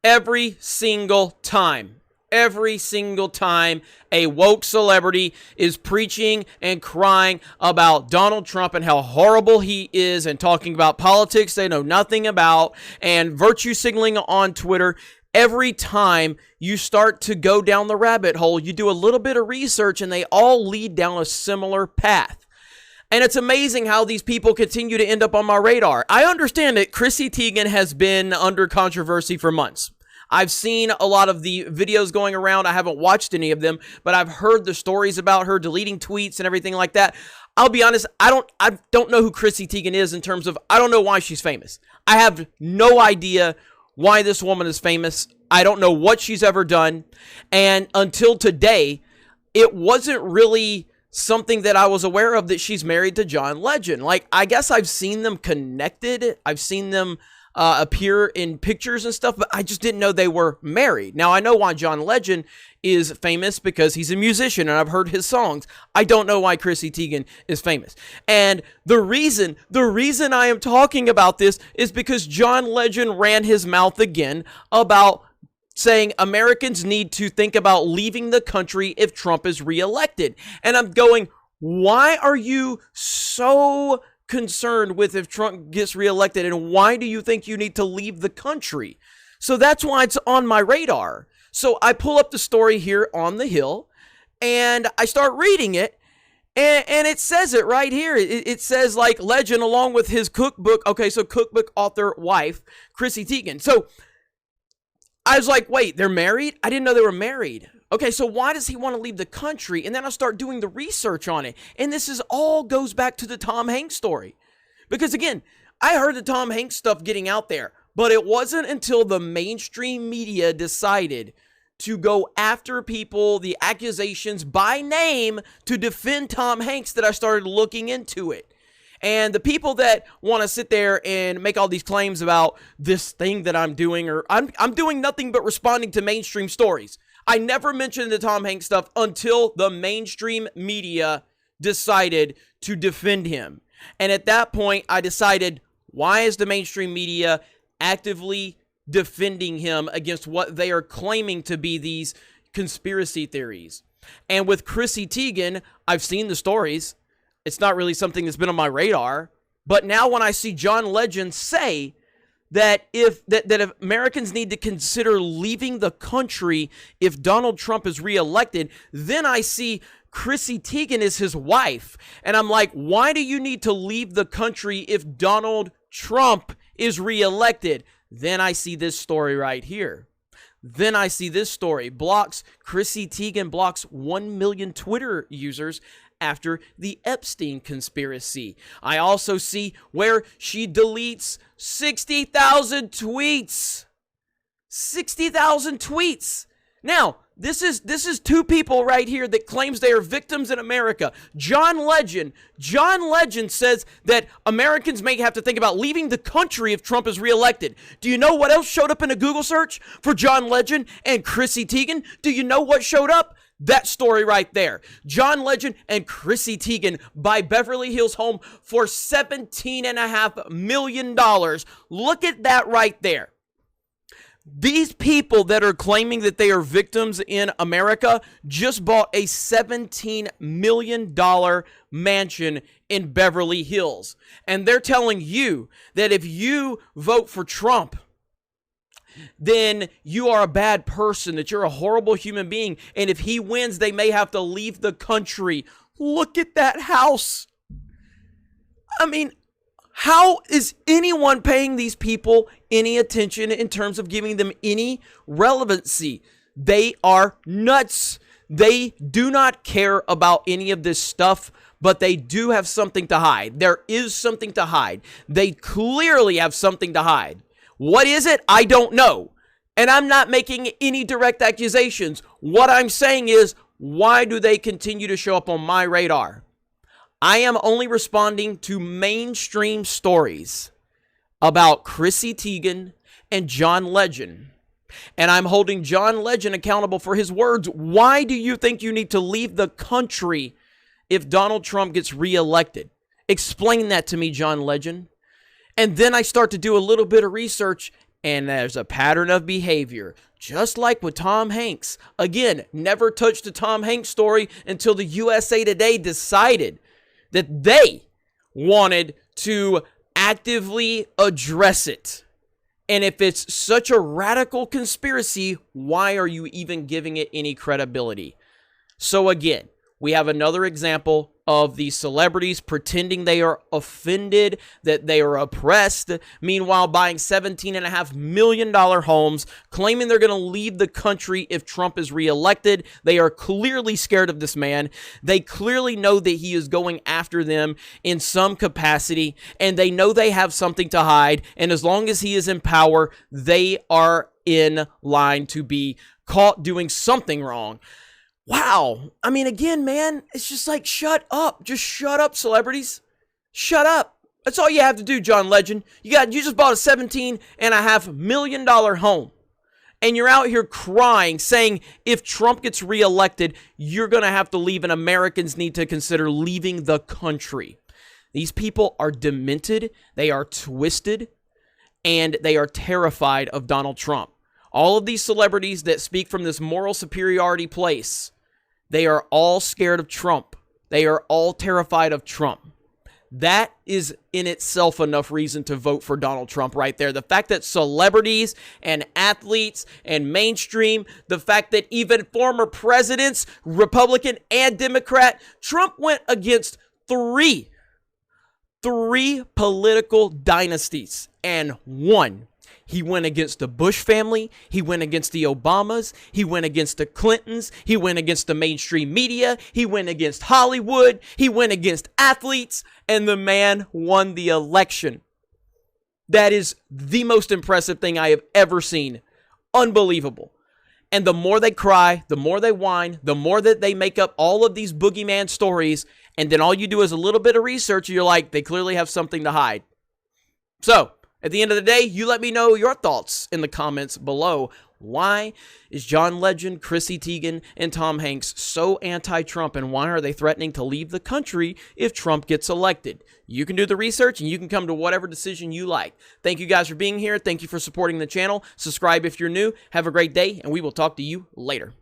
Every single time. Every single time a woke celebrity is preaching and crying about Donald Trump and how horrible he is and talking about politics they know nothing about and virtue signaling on Twitter, every time you start to go down the rabbit hole, you do a little bit of research and they all lead down a similar path. And it's amazing how these people continue to end up on my radar. I understand that Chrissy Teigen has been under controversy for months. I've seen a lot of the videos going around. I haven't watched any of them, but I've heard the stories about her deleting tweets and everything like that. I'll be honest, I don't know who Chrissy Teigen is in terms of, I don't know why she's famous. I have no idea why this woman is famous. I don't know what she's ever done. And until today, it wasn't really something that I was aware of that she's married to John Legend. Like, I guess I've seen them connected. I've seen them appear in pictures and stuff, but I just didn't know they were married. Now, I know why John Legend is famous because he's a musician and I've heard his songs. I don't know why Chrissy Teigen is famous. And the reason I am talking about this is because John Legend ran his mouth again about saying Americans need to think about leaving the country if Trump is reelected. And I'm going, why are you so concerned with if Trump gets reelected, and why do you think you need to leave the country? So that's why it's on my radar. So I pull up the story here on the Hill and I start reading it, and it says it right here. It says, like, Legend along with his cookbook. Okay, so cookbook author wife Chrissy Teigen. So I was like, wait, they're married? I didn't know they were married. Okay, so why does he want to leave the country? And then I start doing the research on it. And this is all goes back to the Tom Hanks story. Because again, I heard the Tom Hanks stuff getting out there, but it wasn't until the mainstream media decided to go after people, the accusations by name, to defend Tom Hanks, that I started looking into it. And the people that want to sit there and make all these claims about this thing that I'm doing, or I'm doing nothing but responding to mainstream stories. I never mentioned the Tom Hanks stuff until the mainstream media decided to defend him. And at that point, I decided, why is the mainstream media actively defending him against what they are claiming to be these conspiracy theories? And with Chrissy Teigen, I've seen the stories. It's not really something that's been on my radar. But now when I see John Legend say that if Americans need to consider leaving the country if Donald Trump is reelected, then I see Chrissy Teigen is his wife. And I'm like, why do you need to leave the country if Donald Trump is reelected? Then I see this story right here. Then I see this story. Chrissy Teigen blocks 1 million Twitter users after the Epstein conspiracy. I also see where she deletes 60,000 tweets. 60,000 tweets. Now, this is two people right here that claims they are victims in America. John Legend says that Americans may have to think about leaving the country if Trump is reelected. Do you know what else showed up in a Google search for John Legend and Chrissy Teigen? Do you know what showed up? That story right there. John Legend and Chrissy Teigen buy Beverly Hills home for $17.5 million. Look at that right there. These people that are claiming that they are victims in America just bought a $17 million mansion in Beverly Hills. And they're telling you that if you vote for Trump, then you are a bad person, that you're a horrible human being, and if he wins, they may have to leave the country. Look at that house. I mean, how is anyone paying these people any attention in terms of giving them any relevancy? They are nuts. They do not care about any of this stuff, but they do have something to hide. There is something to hide. They clearly have something to hide. What is it? I don't know. And I'm not making any direct accusations. What I'm saying is, why do they continue to show up on my radar? I am only responding to mainstream stories about Chrissy Teigen and John Legend. And I'm holding John Legend accountable for his words. Why do you think you need to leave the country if Donald Trump gets reelected? Explain that to me, John Legend. And then I start to do a little bit of research, And there's a pattern of behavior, just like with Tom Hanks. Again, never touched the Tom Hanks story until the USA Today decided that they wanted to actively address it. And if it's such a radical conspiracy, why are you even giving it any credibility? So again, we have another example of these celebrities pretending they are offended, that they are oppressed, meanwhile buying $17.5 million homes, claiming they're going to leave the country if Trump is reelected. They are clearly scared of this man. They clearly know that he is going after them in some capacity, and they know they have something to hide, and as long as he is in power, they are in line to be caught doing something wrong. Wow. I mean, again, man, it's just like, shut up. Just shut up, celebrities. Shut up. That's all you have to do, John Legend. You just bought a $17.5 million home. And you're out here crying, saying if Trump gets reelected, you're going to have to leave and Americans need to consider leaving the country. These people are demented. They are twisted. And they are terrified of Donald Trump. All of these celebrities that speak from this moral superiority place, they are all scared of Trump. They are all terrified of Trump. That is in itself enough reason to vote for Donald Trump right there. The fact that celebrities and athletes and mainstream, the fact that even former presidents, Republican and Democrat, Trump went against three political dynasties and won. He went against the Bush family. He went against the Obamas. He went against the Clintons. He went against the mainstream media. He went against Hollywood. He went against athletes. And the man won the election. That is the most impressive thing I have ever seen. Unbelievable. And the more they cry, the more they whine, the more that they make up all of these boogeyman stories. And then all you do is a little bit of research. And you're like, they clearly have something to hide. So, at the end of the day, you let me know your thoughts in the comments below. Why is John Legend, Chrissy Teigen, and Tom Hanks so anti-Trump, and why are they threatening to leave the country if Trump gets elected? You can do the research, and you can come to whatever decision you like. Thank you guys for being here. Thank you for supporting the channel. Subscribe if you're new. Have a great day, and we will talk to you later.